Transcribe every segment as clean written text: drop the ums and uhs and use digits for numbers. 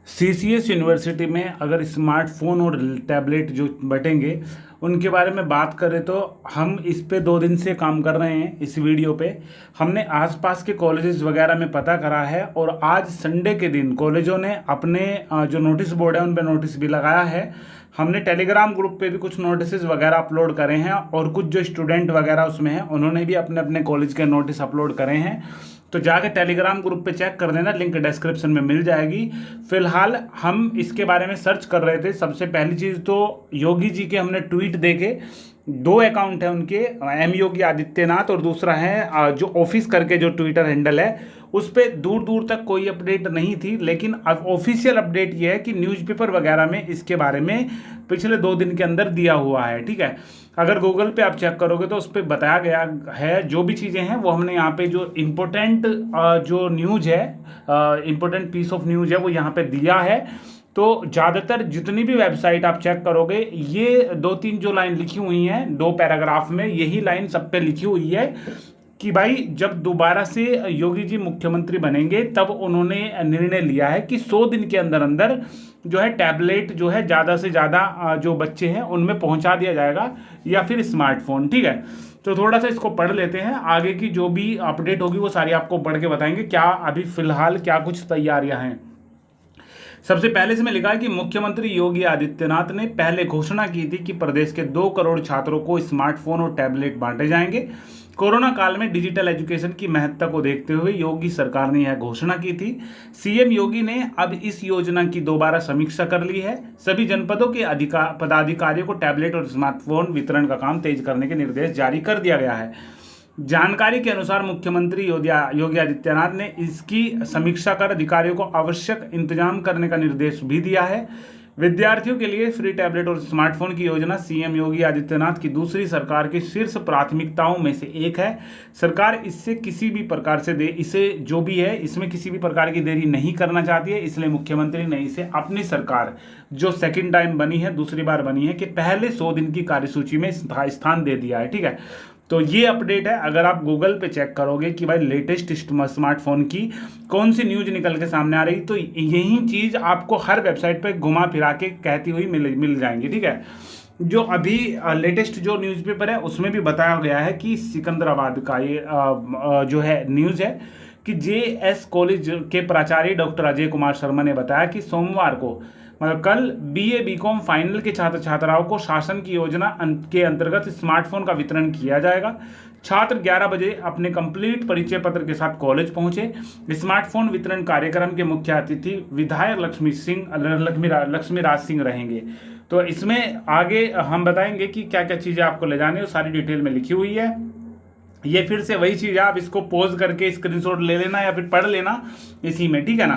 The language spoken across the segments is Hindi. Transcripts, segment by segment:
सीसीएस यूनिवर्सिटी में अगर स्मार्टफोन और टैबलेट जो बटेंगे उनके बारे में बात करें तो हम इस पे 2 दिन से काम कर रहे हैं। इस वीडियो पे हमने आसपास के कॉलेजेस वगैरह में पता करा है और आज संडे के दिन कॉलेजों ने अपने जो नोटिस बोर्ड है उन पे नोटिस भी लगाया है। हमने टेलीग्राम ग्रुप पे भी कुछ नोटिस वगैरह अपलोड करे हैं और कुछ जो स्टूडेंट वगैरह उसमें हैं उन्होंने भी अपने अपने कॉलेज के नोटिस अपलोड करे हैं। तो जाके टेलीग्राम ग्रुप पे चेक कर लेना, लिंक डिस्क्रिप्शन में मिल जाएगी। फिलहाल हम इसके बारे में सर्च कर रहे थे। सबसे पहली चीज़ तो योगी जी के हमने ट्वीट देखे। 2 अकाउंट है उनके, एम योगी आदित्यनाथ और दूसरा है जो ऑफिस करके जो ट्विटर हैंडल है उस पर दूर दूर तक कोई अपडेट नहीं थी। लेकिन अब ऑफिशियल अपडेट ये है कि न्यूज़पेपर वगैरह में इसके बारे में पिछले 2 दिन के अंदर दिया हुआ है। ठीक है, अगर गूगल पे आप चेक करोगे तो उस पर बताया गया है जो भी चीज़ें हैं वो हमने यहाँ पे जो इम्पोर्टेंट जो न्यूज़ है, इम्पोर्टेंट पीस ऑफ न्यूज़ है वो यहाँ पे दिया है। तो ज़्यादातर जितनी भी वेबसाइट आप चेक करोगे ये 2-3 जो लाइन लिखी हुई हैं 2 पैराग्राफ में, यही लाइन सब पे लिखी हुई है कि भाई जब दोबारा से योगी जी मुख्यमंत्री बनेंगे तब उन्होंने निर्णय लिया है कि 100 दिन के अंदर अंदर जो है टैबलेट जो है ज़्यादा से ज़्यादा जो बच्चे हैं उनमें पहुंचा दिया जाएगा या फिर स्मार्टफोन। ठीक है, तो थोड़ा सा इसको पढ़ लेते हैं, आगे की जो भी अपडेट होगी वो सारी आपको पढ़ के बताएंगे क्या अभी फिलहाल क्या कुछ तैयारियां हैं। सबसे पहले इसमें लिखा है कि मुख्यमंत्री योगी आदित्यनाथ ने पहले घोषणा की थी कि प्रदेश के 2 करोड़ छात्रों को स्मार्टफोन और टैबलेट बांटे जाएंगे। कोरोना काल में डिजिटल एजुकेशन की महत्ता को देखते हुए योगी सरकार ने यह घोषणा की थी। सीएम योगी ने अब इस योजना की दोबारा समीक्षा कर ली है। सभी जनपदों के पदाधिकारियों को टैबलेट और स्मार्टफोन वितरण का काम तेज करने के निर्देश जारी कर दिया गया है। जानकारी के अनुसार मुख्यमंत्री योगी आदित्यनाथ ने इसकी समीक्षा कर अधिकारियों को आवश्यक इंतजाम करने का निर्देश भी दिया है। विद्यार्थियों के लिए फ्री टैबलेट और स्मार्टफोन की योजना सीएम योगी आदित्यनाथ की दूसरी सरकार की शीर्ष प्राथमिकताओं में से एक है। सरकार इससे किसी भी प्रकार से इसे जो भी है इसमें किसी भी प्रकार की देरी नहीं करना चाहती है, इसलिए मुख्यमंत्री ने इसे अपनी सरकार जो सेकंड टाइम बनी है, दूसरी बार बनी है, कि पहले 100 दिन की कार्यसूची में स्थान दे दिया है। ठीक है, तो ये अपडेट है। अगर आप गूगल पे चेक करोगे कि भाई लेटेस्ट स्मार्टफोन की कौन सी न्यूज़ निकल के सामने आ रही तो यही चीज़ आपको हर वेबसाइट पे घुमा फिरा के कहती हुई मिल जाएंगी। ठीक है, जो अभी लेटेस्ट जो न्यूज़पेपर है उसमें भी बताया गया है कि सिकंदराबाद का ये जो है न्यूज़ है कि जेएस कॉलेज के प्राचार्य डॉक्टर अजय कुमार शर्मा ने बताया कि सोमवार को मतलब कल बीए बीकॉम फाइनल के छात्र छात्राओं को शासन की योजना के अंतर्गत स्मार्टफोन का वितरण किया जाएगा। छात्र 11 बजे अपने कंप्लीट परिचय पत्र के साथ कॉलेज पहुंचे। स्मार्टफोन वितरण कार्यक्रम के मुख्य अतिथि विधायक लक्ष्मी राज सिंह रहेंगे। तो इसमें आगे हम बताएंगे कि क्या क्या चीज़ें आपको ले जानी है, सारी डिटेल में लिखी हुई है। ये फिर से वही चीज़ है, आप इसको पोज करके स्क्रीनशॉट ले लेना या फिर पढ़ लेना इसी में। ठीक है ना,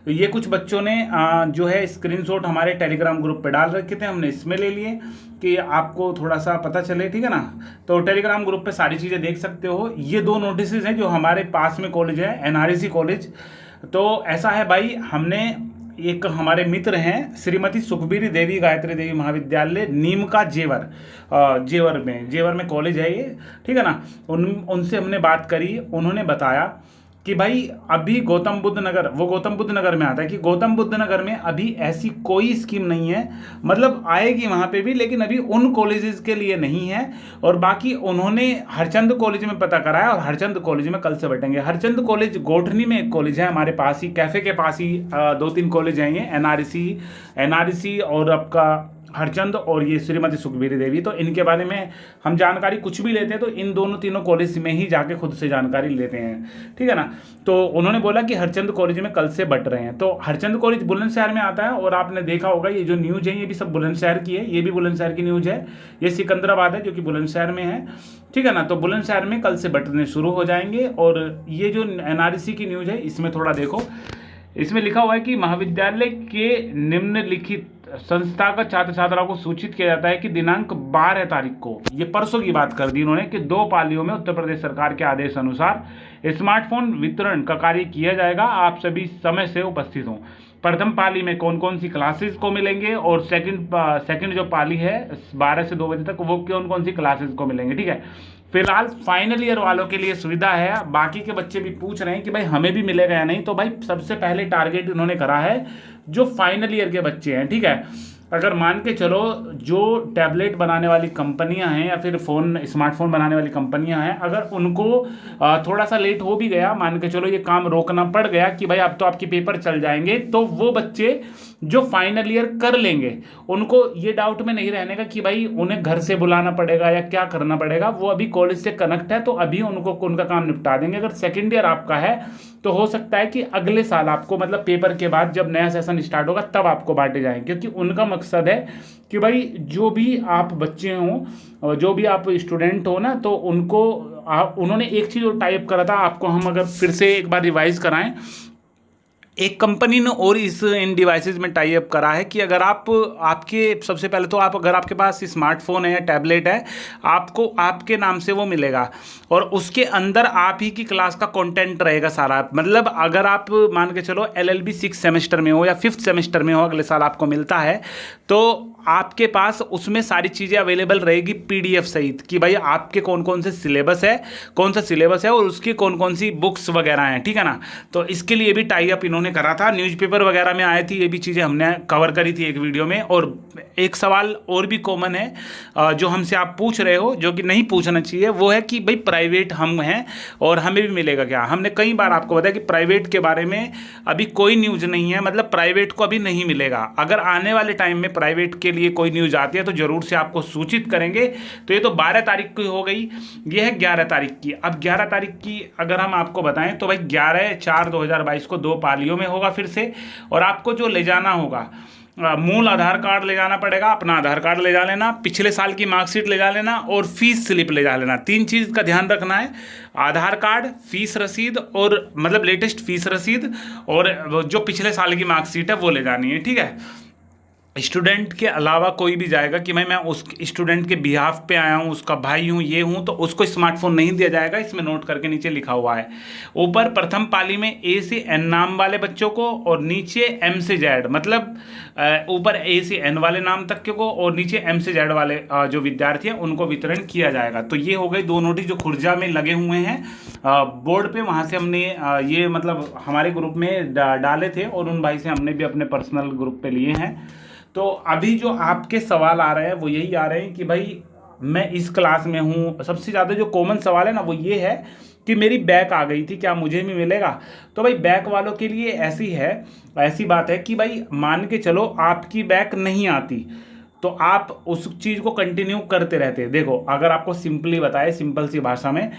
तो ये कुछ बच्चों ने जो है स्क्रीनशॉट हमारे टेलीग्राम ग्रुप पे डाल रखे थे, हमने इसमें ले लिए कि आपको थोड़ा सा पता चले। ठीक है ना, तो टेलीग्राम ग्रुप पे सारी चीज़ें देख सकते हो। ये 2 नोटिस हैं जो हमारे पास में कॉलेज है, एनआरईसी कॉलेज। तो ऐसा है भाई, हमने एक हमारे मित्र हैं श्रीमती सुखबीर देवी गायत्री देवी महाविद्यालय नीम का जेवर में कॉलेज है ये। ठीक है ना, उनसे हमने बात करी। उन्होंने बताया कि भाई अभी गौतम बुद्ध नगर में आता है कि गौतम बुद्ध नगर में अभी ऐसी कोई स्कीम नहीं है, मतलब आएगी वहाँ पे भी लेकिन अभी उन कॉलेजेस के लिए नहीं है। और बाकी उन्होंने हरचंद कॉलेज में पता कराया और हरचंद कॉलेज में कल से बटेंगे। हरचंद कॉलेज गोठनी में एक कॉलेज है हमारे पास ही, कैफे के पास ही 2-3 कॉलेज हैं ये, एनआरईसी और आपका हरचंद और ये श्रीमती सुखबीर देवी। तो इनके बारे में हम जानकारी कुछ भी लेते हैं तो इन दोनों तीनों कॉलेज में ही जाके खुद से जानकारी लेते हैं। ठीक है ना, तो उन्होंने बोला कि हरचंद कॉलेज में कल से बट रहे हैं। तो हरचंद कॉलेज बुलंदशहर में आता है और आपने देखा होगा ये जो न्यूज़ है ये भी सब बुलंदशहर की है, ये भी बुलंदशहर की न्यूज़ है। ये सिकंदराबाद है जो कि बुलंदशहर में है। ठीक है ना, तो बुलंदशहर में कल से बटने शुरू हो जाएंगे। और ये जो एनआरईसी की न्यूज़ है इसमें थोड़ा देखो, इसमें लिखा हुआ है कि महाविद्यालय के निम्नलिखित संस्था का छात्र छात्राओं को सूचित किया जाता है कि दिनांक 12 तारीख को, ये परसों की बात कर दी इन्होंने, कि 2 पालियों में उत्तर प्रदेश सरकार के आदेश अनुसार स्मार्टफोन वितरण का कार्य किया जाएगा। आप सभी समय से उपस्थित हों। प्रथम पाली में कौन कौन सी क्लासेस को मिलेंगे और सेकंड जो पाली है 12 से 2 बजे तक वो कौन कौन सी क्लासेस को मिलेंगे। ठीक है, फिलहाल फाइनल ईयर वालों के लिए सुविधा है, बाकी के बच्चे भी पूछ रहे हैं कि भाई हमें भी मिलेगा या नहीं। तो भाई सबसे पहले टारगेट इन्होंने करा है जो फाइनल ईयर के बच्चे हैं, ठीक है। अगर मान के चलो जो टैबलेट बनाने वाली कंपनियां हैं या फिर फ़ोन स्मार्टफोन बनाने वाली कंपनियां हैं, अगर उनको थोड़ा सा लेट हो भी गया, मान के चलो ये काम रोकना पड़ गया कि भाई अब तो आपके पेपर चल जाएंगे, तो वो बच्चे जो फाइनल ईयर कर लेंगे उनको ये डाउट में नहीं रहने का कि भाई उन्हें घर से बुलाना पड़ेगा या क्या करना पड़ेगा। वो अभी कॉलेज से कनेक्ट है तो अभी उनको उनका काम निपटा देंगे। अगर सेकेंड ईयर आपका है तो हो सकता है कि अगले साल आपको, मतलब पेपर के बाद जब नया सेशन स्टार्ट होगा तब आपको बांटे जाएंगे, क्योंकि उनका मकसद है कि भाई जो भी आप बच्चे हों, जो भी आप स्टूडेंट हो ना, तो उनको उन्होंने एक चीज़ और टाइप करा था, आपको हम अगर फिर से एक बार रिवाइज कराएं। एक कंपनी ने और इन डिवाइसेस में टाई अप करा है कि अगर आपके सबसे पहले तो अगर आपके पास स्मार्टफोन है या टैबलेट है, आपको आपके नाम से वो मिलेगा और उसके अंदर आप ही की क्लास का कंटेंट रहेगा सारा। मतलब अगर आप मान के चलो LLB 6 सेमेस्टर में हो या 5th सेमेस्टर में हो, अगले साल आपको मिलता है, तो आपके पास उसमें सारी चीज़ें अवेलेबल रहेगी PDF सहित कि भाई आपके कौन कौन से सिलेबस है, कौन सा सिलेबस है और उसकी कौन कौन सी बुक्स वगैरह हैं, ठीक है ना। तो इसके लिए भी टाई अप इन्होंने करा था, न्यूज़पेपर वगैरह में आए थी, ये भी चीज़ें हमने कवर करी थी एक वीडियो में। और एक सवाल और भी कॉमन है जो हमसे आप पूछ रहे हो, जो कि नहीं पूछना चाहिए, वो है कि भाई प्राइवेट हम हैं और हमें भी मिलेगा क्या। हमने कई बार आपको बताया कि प्राइवेट के बारे में अभी कोई न्यूज़ नहीं है, मतलब प्राइवेट को अभी नहीं मिलेगा। अगर आने वाले टाइम में प्राइवेट के लिए कोई न्यूज़ आती है तो ज़रूर से आपको सूचित करेंगे। तो ये तो 12 तारीख की हो गई, ये है 11 तारीख की। अब 11 तारीख की अगर हम आपको बताएं तो भाई 11/4/2022 को 2 पालियों में होगा फिर से। और आपको जो ले जाना होगा, मूल आधार कार्ड ले जाना पड़ेगा, अपना आधार कार्ड ले जा लेना, पिछले साल की मार्कशीट ले जा लेना और फीस स्लिप ले जा लेना। 3 चीज़ का ध्यान रखना है, आधार कार्ड, फीस रसीद और मतलब लेटेस्ट फीस रसीद, और जो पिछले साल की मार्कशीट है वो ले जानी है, ठीक है। स्टूडेंट के अलावा कोई भी जाएगा कि भाई मैं उस स्टूडेंट के बिहाफ पे आया हूँ, उसका भाई हूँ, ये हूँ, तो उसको स्मार्टफोन नहीं दिया जाएगा। इसमें नोट करके नीचे लिखा हुआ है। ऊपर प्रथम पाली में A से N नाम वाले बच्चों को और नीचे M से Z, मतलब ऊपर A से N वाले नाम तक के को और नीचे M से Z वाले जो विद्यार्थी हैं उनको वितरण किया जाएगा। तो ये हो गई 2 नोटिस जो खुर्जा में लगे हुए हैं बोर्ड पे, वहाँ से हमने ये मतलब हमारे ग्रुप में डाले थे और उन भाई से हमने भी अपने पर्सनल ग्रुप पे लिए हैं। तो अभी जो आपके सवाल आ रहे हैं वो यही आ रहे हैं कि भाई मैं इस क्लास में हूँ। सबसे ज़्यादा जो कॉमन सवाल है ना वो ये है कि मेरी बैक आ गई थी, क्या मुझे भी मिलेगा। तो भाई बैक वालों के लिए ऐसी बात है कि भाई मान के चलो आपकी बैक नहीं आती तो आप उस चीज़ को कंटिन्यू करते रहते। देखो अगर आपको सिंपली बताए, सिंपल सी भाषा में,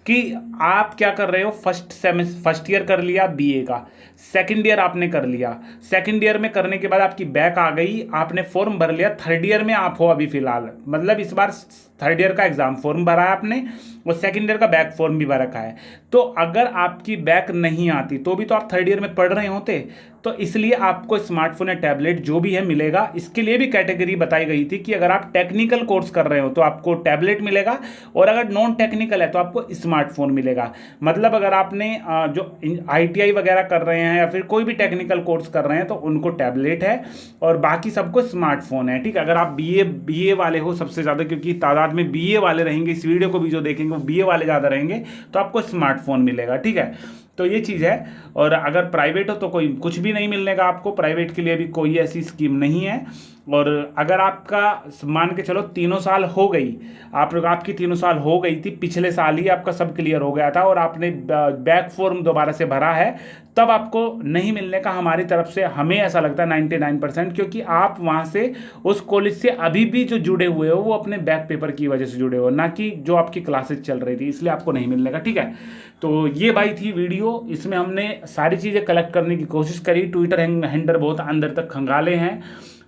कि आप क्या कर रहे हो, फर्स्ट ईयर कर लिया BA का, सेकंड ईयर आपने कर लिया, सेकंड ईयर में करने के बाद आपकी बैक आ गई, आपने फॉर्म भर लिया, थर्ड ईयर में आप हो अभी फिलहाल, मतलब इस बार थर्ड ईयर का एग्जाम फॉर्म भरा है आपने और सेकंड ईयर का बैक फॉर्म भी भर रखा है। तो अगर आपकी बैक नहीं आती तो भी तो आप थर्ड ईयर में पढ़ रहे होते, तो इसलिए आपको स्मार्टफोन या टैबलेट जो भी है मिलेगा। इसके लिए भी कैटेगरी बताई गई थी कि अगर आप टेक्निकल कोर्स कर रहे हो तो आपको टैबलेट मिलेगा और अगर नॉन टेक्निकल है तो आपको स्मार्टफोन मिलेगा। मतलब अगर आपने जो ITI वगैरह कर रहे हैं या फिर कोई भी टेक्निकल कोर्स कर रहे हैं तो उनको टैबलेट है और बाकी सबको स्मार्टफोन है, ठीक है। अगर आप BA वाले हो सबसे ज़्यादा, क्योंकि तादाद में BA वाले रहेंगे, इस वीडियो को भी जो देखेंगे वो BA वाले ज़्यादा रहेंगे, तो आपको स्मार्टफोन मिलेगा, ठीक है। तो ये चीज़ है। और अगर प्राइवेट हो तो कोई कुछ भी नहीं मिलने का आपको, प्राइवेट के लिए भी कोई ऐसी स्कीम नहीं है। और अगर आपका मान के चलो 3 साल हो गई, आपकी 3 साल हो गई थी, पिछले साल ही आपका सब क्लियर हो गया था और आपने बैक फॉर्म दोबारा से भरा है, तब आपको नहीं मिलने का हमारी तरफ से हमें ऐसा लगता है 99%, क्योंकि आप वहाँ से उस कॉलेज से अभी भी जो जुड़े हुए हो वो अपने बैक पेपर की वजह से जुड़े हो, ना कि जो आपकी क्लासेज चल रही थी, इसलिए आपको नहीं मिलने का, ठीक है। तो ये भाई थी वीडियो, इसमें हमने सारी चीज़ें कलेक्ट करने की कोशिश करी। ट्विटर हैंडल बहुत अंदर तक खंगाले हैं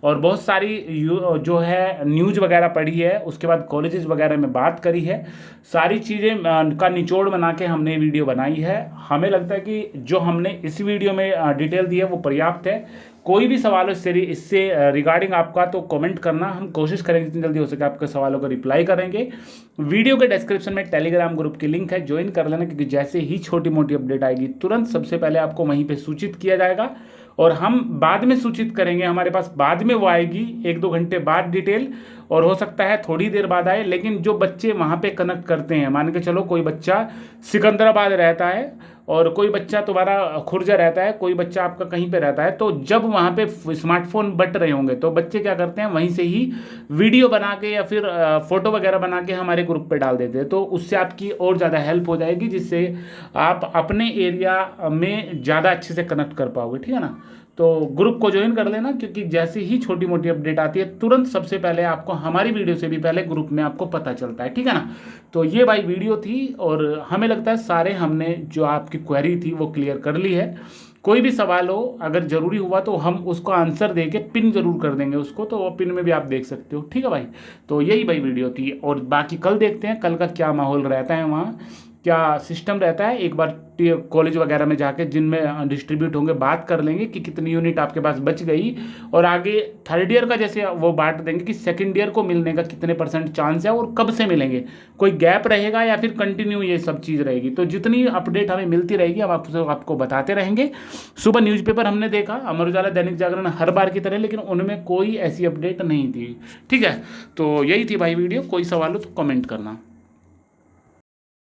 और बहुत सारी जो है न्यूज़ वगैरह पढ़ी है, उसके बाद कॉलेजेस वगैरह में बात करी है, सारी चीज़ें का निचोड़ बना के हमने वीडियो बनाई है। हमें लगता है कि जो हमने इस वीडियो में डिटेल दी है वो पर्याप्त है। कोई भी सवाल हो इससे रिगार्डिंग आपका तो कमेंट करना, हम कोशिश करेंगे जितनी जल्दी हो सके आपके सवालों का रिप्लाई करेंगे। वीडियो के डिस्क्रिप्शन में टेलीग्राम ग्रुप की लिंक है, ज्वाइन कर लेना, क्योंकि जैसे ही छोटी मोटी अपडेट आएगी तुरंत सबसे पहले आपको वहीं पे सूचित किया जाएगा। और हम बाद में सूचित करेंगे, हमारे पास बाद में वो आएगी 1-2 घंटे बाद डिटेल, और हो सकता है थोड़ी देर बाद आए। लेकिन जो बच्चे वहाँ पे कनेक्ट करते हैं, मान के चलो कोई बच्चा सिकंदराबाद रहता है और कोई बच्चा तुम्हारा खुर्जा रहता है, कोई बच्चा आपका कहीं पे रहता है, तो जब वहाँ पे स्मार्टफोन बट रहे होंगे तो बच्चे क्या करते हैं, वहीं से ही वीडियो बना के या फिर फोटो वगैरह बना के हमारे ग्रुप पे डाल देते हैं। तो उससे आपकी और ज़्यादा हेल्प हो जाएगी, जिससे आप अपने एरिया में ज़्यादा अच्छे से कनेक्ट कर पाओगे, ठीक है ना। तो ग्रुप को ज्वाइन कर लेना, क्योंकि जैसे ही छोटी मोटी अपडेट आती है तुरंत सबसे पहले आपको हमारी वीडियो से भी पहले ग्रुप में आपको पता चलता है, ठीक है ना। तो ये भाई वीडियो थी, और हमें लगता है सारे हमने जो आपकी क्वेरी थी वो क्लियर कर ली है। कोई भी सवाल हो, अगर ज़रूरी हुआ तो हम उसको आंसर दे के पिन जरूर कर देंगे उसको, तो वो पिन में भी आप देख सकते हो, ठीक है भाई। तो यही भाई वीडियो थी, और बाकी कल देखते हैं कल का क्या माहौल रहता है, वहाँ क्या सिस्टम रहता है। एक बार कॉलेज वगैरह में जाके जिनमें डिस्ट्रीब्यूट होंगे बात कर लेंगे कि कितनी यूनिट आपके पास बच गई, और आगे थर्ड ईयर का जैसे वो बांट देंगे कि सेकंड ईयर को मिलने का कितने % चांस है और कब से मिलेंगे, कोई गैप रहेगा या फिर कंटिन्यू ये सब चीज़ रहेगी। तो जितनी अपडेट हमें मिलती रहेगी हम आपको बताते रहेंगे। सुबह न्यूज़पेपर हमने देखा, अमर उजाला, दैनिक जागरण, हर बार की तरह, लेकिन उनमें कोई ऐसी अपडेट नहीं थी, ठीक है। तो यही थी भाई वीडियो, कोई सवाल हो तो कमेंट करना।